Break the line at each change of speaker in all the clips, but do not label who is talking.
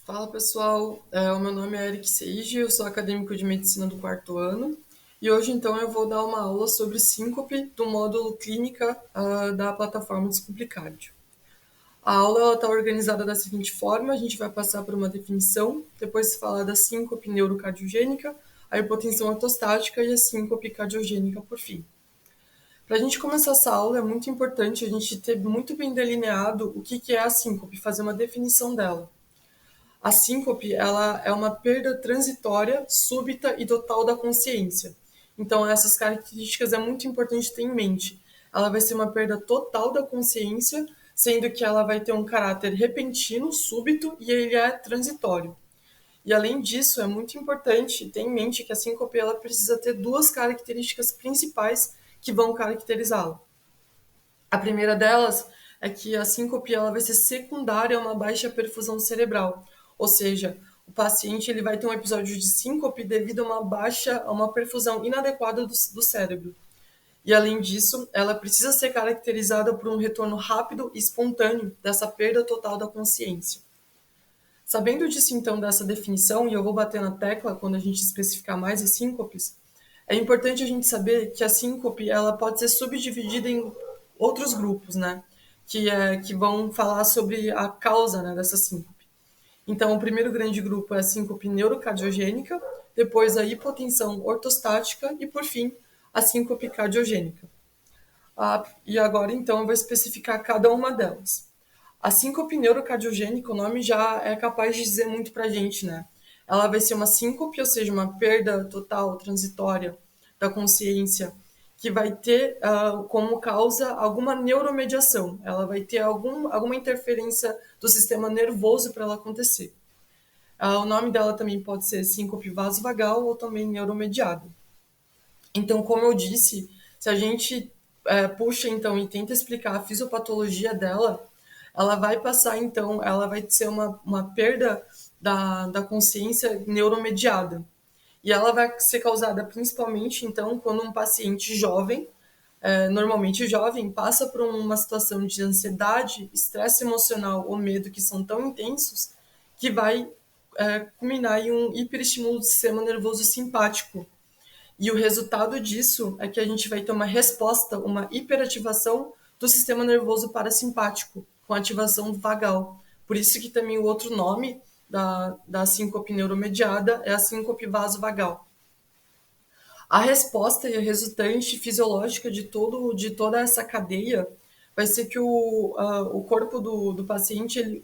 Fala pessoal, o meu nome é Eric Seiji, eu sou acadêmico de medicina do quarto ano e hoje então eu vou dar uma aula sobre síncope do módulo clínica da plataforma Descomplicádio. A aula está organizada da seguinte forma: a gente vai passar por uma definição, depois falar da síncope neurocardiogênica, a hipotensão ortostática e a síncope cardiogênica por fim. Para a gente começar essa aula é muito importante a gente ter muito bem delineado o que é a síncope, fazer uma definição dela. A síncope, ela é uma perda transitória, súbita e total da consciência. Então, essas características é muito importante ter em mente. Ela vai ser uma perda total da consciência, sendo que ela vai ter um caráter repentino, súbito e ele é transitório. E além disso, é muito importante ter em mente que a síncope ela precisa ter duas características principais que vão caracterizá-la. A primeira delas é que a síncope ela vai ser secundária a uma baixa perfusão cerebral, ou seja, o paciente ele vai ter um episódio de síncope devido a uma perfusão inadequada do cérebro. E além disso, ela precisa ser caracterizada por um retorno rápido e espontâneo dessa perda total da consciência. Sabendo disso então dessa definição, e eu vou bater na tecla quando a gente especificar mais as síncopes, é importante a gente saber que a síncope ela pode ser subdividida em outros grupos, né? Que vão falar sobre a causa, né, dessa síncope. Então, o primeiro grande grupo é a síncope neurocardiogênica, depois a hipotensão ortostática e, por fim, a síncope cardiogênica. E agora, então, eu vou especificar cada uma delas. A síncope neurocardiogênica, o nome já é capaz de dizer muito para a gente, né? Ela vai ser uma síncope, ou seja, uma perda total, transitória da consciência, que vai ter como causa alguma neuromediação. Ela vai ter alguma interferência do sistema nervoso para ela acontecer. O nome dela também pode ser síncope vasovagal ou também neuromediada. Então, como eu disse, se a gente puxa então e tenta explicar a fisiopatologia dela, ela vai passar então, ela vai ser uma perda da consciência neuromediada. E ela vai ser causada principalmente então quando um paciente jovem, normalmente jovem, passa por uma situação de ansiedade, estresse emocional ou medo que são tão intensos que vai culminar em um hiperestímulo do sistema nervoso simpático, e o resultado disso é que a gente vai ter uma resposta, uma hiperativação do sistema nervoso parasimpático, com ativação vagal. Por isso que também o outro nome da síncope neuromediada é a síncope vasovagal. A resposta e a resultante fisiológica de toda essa cadeia vai ser que o corpo do paciente,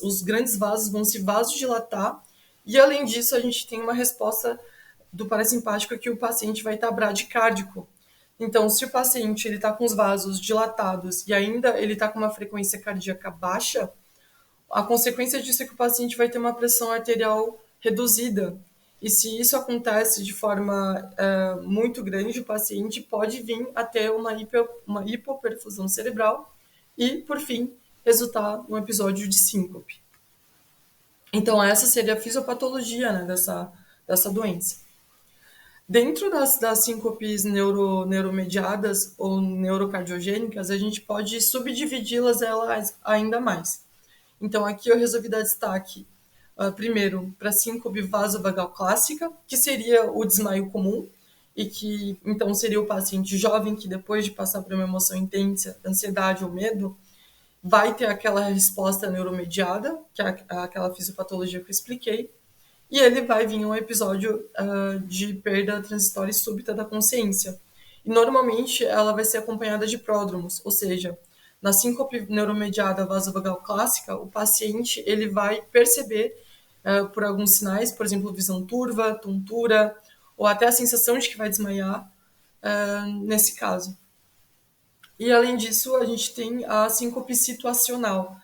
os grandes vasos vão se vasodilatar, e além disso a gente tem uma resposta do parasimpático que o paciente vai estar bradicárdico. Então, se o paciente está com os vasos dilatados e ainda ele está com uma frequência cardíaca baixa, a consequência disso é que o paciente vai ter uma pressão arterial reduzida. E se isso acontece de forma muito grande, o paciente pode vir a ter uma hipoperfusão cerebral e, por fim, resultar num episódio de síncope. Então, essa seria a fisiopatologia, né, dessa doença. Dentro das síncopes neuromediadas ou neurocardiogênicas, a gente pode subdividi-las elas ainda mais. Então, aqui eu resolvi dar destaque, primeiro, para a síncope vasovagal clássica, que seria o desmaio comum, e que, então, seria o paciente jovem que, depois de passar por uma emoção intensa, ansiedade ou medo, vai ter aquela resposta neuromediada, que é aquela fisiopatologia que eu expliquei, e ele vai vir um episódio de perda transitória e súbita da consciência. E normalmente ela vai ser acompanhada de pródromos, ou seja, na síncope neuromediada vasovagal clássica, o paciente ele vai perceber por alguns sinais, por exemplo, visão turva, tontura, ou até a sensação de que vai desmaiar nesse caso. E além disso, a gente tem a síncope situacional,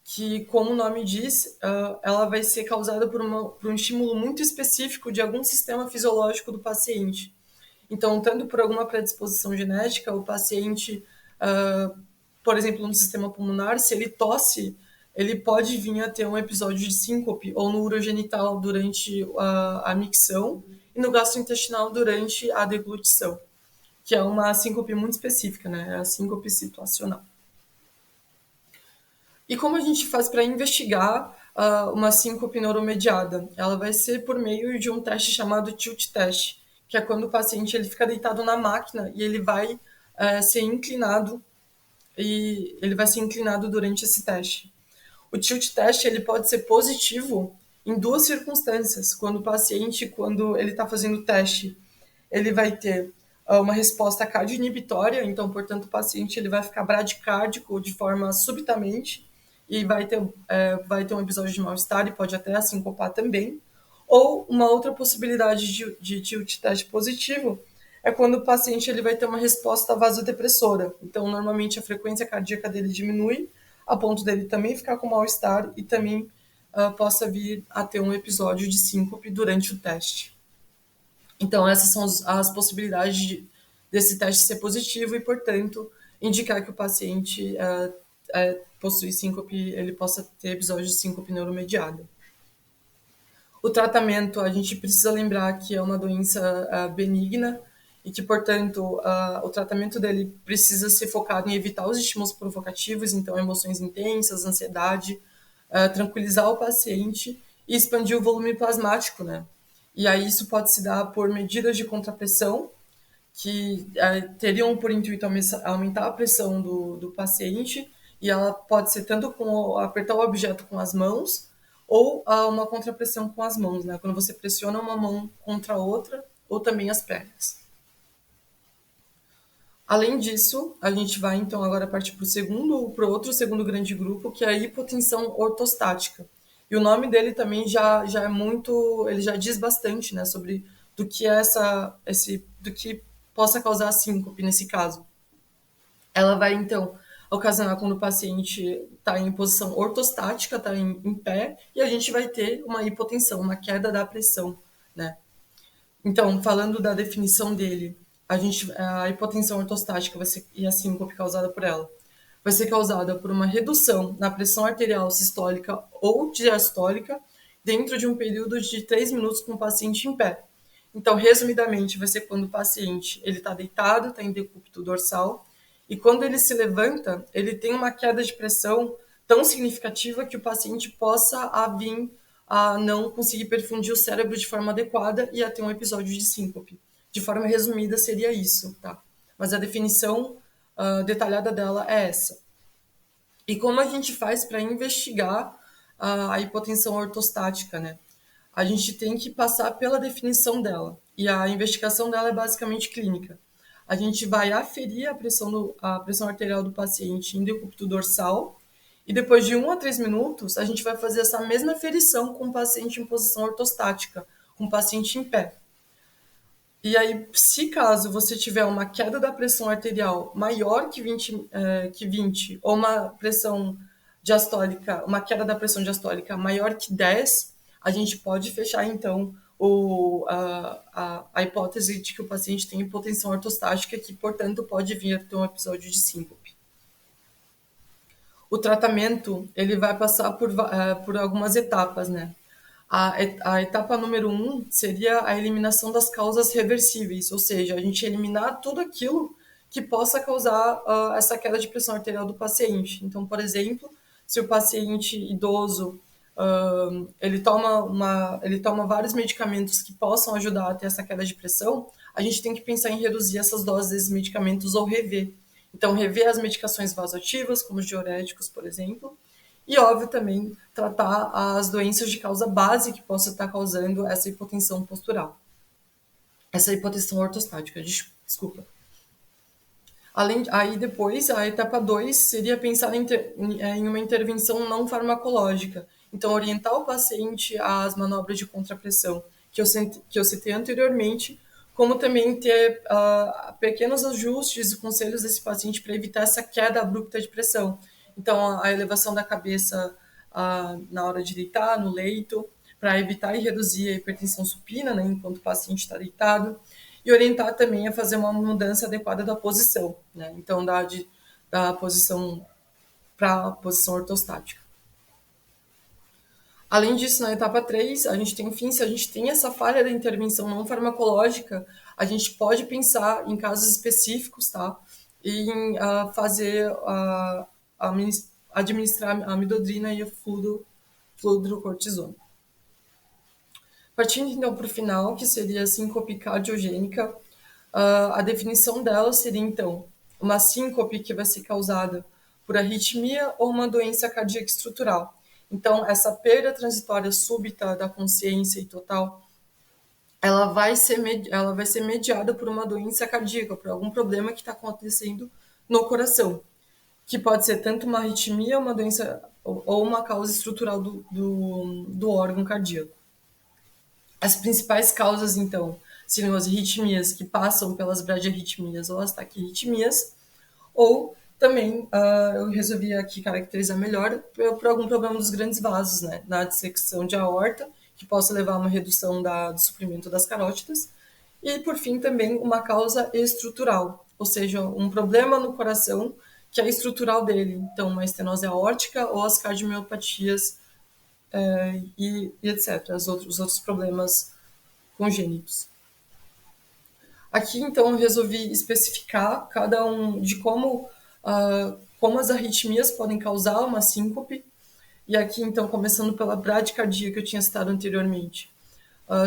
que, como o nome diz, ela vai ser causada por um estímulo muito específico de algum sistema fisiológico do paciente. Então, tanto por alguma predisposição genética, o paciente, por exemplo, no sistema pulmonar, se ele tosse, ele pode vir a ter um episódio de síncope, ou no urogenital durante a micção, e no gastrointestinal durante a deglutição, que é uma síncope muito específica, né? É a síncope situacional. E como a gente faz para investigar uma síncope neuromediada. Ela vai ser por meio de um teste chamado tilt test, que é quando o paciente ele fica deitado na máquina e ele vai ser inclinado durante esse teste. O tilt test ele pode ser positivo em duas circunstâncias. Quando ele está fazendo o teste, ele vai ter uma resposta cardioinibitória, então, portanto, o paciente ele vai ficar bradicárdico de forma subitamente e vai ter um episódio de mal-estar e pode até sincopar também. Ou uma outra possibilidade de tilt teste positivo é quando o paciente ele vai ter uma resposta vasodepressora. Então, normalmente a frequência cardíaca dele diminui, a ponto dele também ficar com mal-estar e também possa vir a ter um episódio de síncope durante o teste. Então, essas são as possibilidades desse teste ser positivo e, portanto, indicar que o paciente possui síncope, ele possa ter episódio de síncope neuromediada. O tratamento, a gente precisa lembrar que é uma doença benigna e que, portanto, o tratamento dele precisa ser focado em evitar os estímulos provocativos, então emoções intensas, ansiedade, tranquilizar o paciente e expandir o volume plasmático, né? E aí isso pode se dar por medidas de contrapressão, que teriam por intuito aumentar a pressão do paciente, e ela pode ser tanto com apertar o objeto com as mãos, ou uma contrapressão com as mãos, né? Quando você pressiona uma mão contra a outra, ou também as pernas. Além disso, a gente vai então agora partir para o outro segundo grande grupo, que é a hipotensão ortostática. E o nome dele também já é muito, ele já diz bastante, né, sobre do que é do que possa causar a síncope nesse caso. Ela vai então ocasionar quando o paciente está em posição ortostática, está em pé, e a gente vai ter uma hipotensão, uma queda da pressão, né? Então, falando da definição dele, a hipotensão ortostática e a síncope causada por ela vai ser causada por uma redução na pressão arterial sistólica ou diastólica dentro de um período de 3 minutos com o paciente em pé. Então, resumidamente, vai ser quando o paciente ele está deitado, está em decúbito dorsal, e quando ele se levanta, ele tem uma queda de pressão tão significativa que o paciente possa vir a não conseguir perfundir o cérebro de forma adequada e a ter um episódio de síncope. De forma resumida, seria isso, tá? Mas a definição detalhada dela é essa. E como a gente faz para investigar a hipotensão ortostática, né? A gente tem que passar pela definição dela. E a investigação dela é basicamente clínica. A gente vai aferir a pressão arterial do paciente em decúbito dorsal e depois de 1 a 3 minutos, a gente vai fazer essa mesma aferição com o paciente em posição ortostática, com o paciente em pé. E aí, se caso você tiver uma queda da pressão arterial maior que 20 ou uma pressão diastólica, uma queda da pressão diastólica maior que 10, a gente pode fechar, então, a hipótese de que o paciente tem hipotensão ortostática, que, portanto, pode vir a ter um episódio de síncope. O tratamento, ele vai passar por algumas etapas, né? A etapa número 1 seria a eliminação das causas reversíveis, ou seja, a gente eliminar tudo aquilo que possa causar essa queda de pressão arterial do paciente. Então, por exemplo, se o paciente idoso ele toma vários medicamentos que possam ajudar a ter essa queda de pressão, a gente tem que pensar em reduzir essas doses desses medicamentos ou rever. Então, rever as medicações vasoativas, como os diuréticos, por exemplo, e, óbvio, também tratar as doenças de causa base que possa estar causando essa hipotensão postural. Essa hipotensão ortostática, desculpa. Aí depois, a etapa 2 seria pensar em uma intervenção não farmacológica. Então, orientar o paciente às manobras de contrapressão que eu citei anteriormente, como também ter pequenos ajustes e conselhos desse paciente para evitar essa queda abrupta de pressão. Então, a elevação da cabeça na hora de deitar, no leito, para evitar e reduzir a hipertensão supina, né, enquanto o paciente está deitado, e orientar também a fazer uma mudança adequada da posição, né, então da posição para a posição ortostática. Além disso, na etapa 3, a gente tem, se a gente tem essa falha da intervenção não farmacológica, a gente pode pensar em casos específicos, tá? E em administrar a amidodrina e o fluido fludrocortisona. Partindo então para o final, que seria a síncope cardiogênica, a definição dela seria então uma síncope que vai ser causada por arritmia ou uma doença cardíaca estrutural. Então, essa perda transitória súbita da consciência e total, ela vai ser mediada por uma doença cardíaca, por algum problema que está acontecendo no coração, que pode ser tanto uma arritmia, uma doença ou uma causa estrutural do órgão cardíaco. As principais causas, então, seriam as arritmias que passam pelas bradiarritmias ou as taquirritmias, ou também eu resolvi aqui caracterizar melhor por algum problema dos grandes vasos, né, na dissecção de aorta, que possa levar a uma redução do suprimento das carótidas, e, por fim, também uma causa estrutural, ou seja, um problema no coração que é estrutural dele, então uma estenose aórtica ou as cardiomiopatias e etc., os outros problemas congênitos. Aqui, então, eu resolvi especificar cada um de como as arritmias podem causar uma síncope. E aqui, então, começando pela bradicardia que eu tinha citado anteriormente.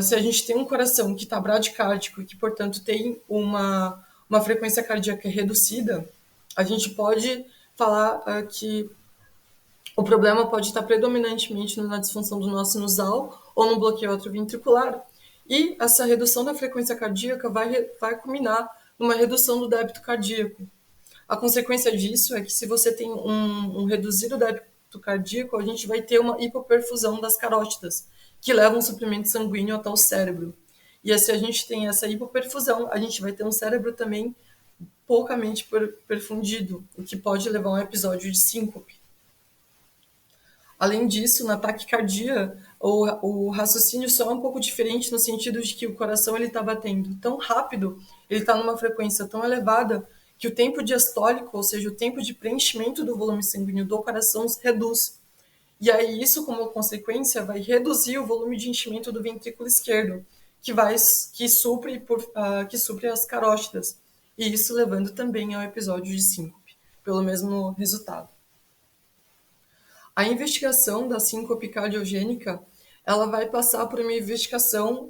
Se a gente tem um coração que está bradicárdico e que, portanto, tem uma frequência cardíaca reduzida, a gente pode falar que o problema pode estar predominantemente na disfunção do nó sinusal ou no bloqueio atrioventricular. E essa redução da frequência cardíaca vai culminar numa redução do débito cardíaco. A consequência disso é que se você tem um reduzido débito cardíaco, a gente vai ter uma hipoperfusão das carótidas, que levam um suprimento sanguíneo até o cérebro. E se a gente tem essa hipoperfusão, a gente vai ter um cérebro também poucamente perfundido, o que pode levar a um episódio de síncope. Além disso, na taquicardia, o raciocínio só é um pouco diferente no sentido de que o coração está batendo tão rápido, ele está numa frequência tão elevada, que o tempo diastólico, ou seja, o tempo de preenchimento do volume sanguíneo do coração se reduz. E aí isso, como consequência, vai reduzir o volume de enchimento do ventrículo esquerdo, que supre as carótidas. E isso levando também ao episódio de síncope, pelo mesmo resultado. A investigação da síncope cardiogênica, ela vai passar por uma investigação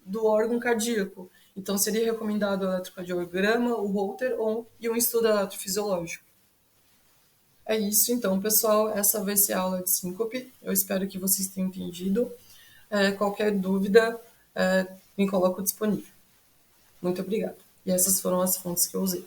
do órgão cardíaco. Então, seria recomendado o eletrocardiograma, o Holter e um estudo eletrofisiológico. É isso, então, pessoal. Essa vai ser a aula de síncope. Eu espero que vocês tenham entendido. Qualquer dúvida, me coloco disponível. Muito obrigada. E essas foram as fontes que eu usei.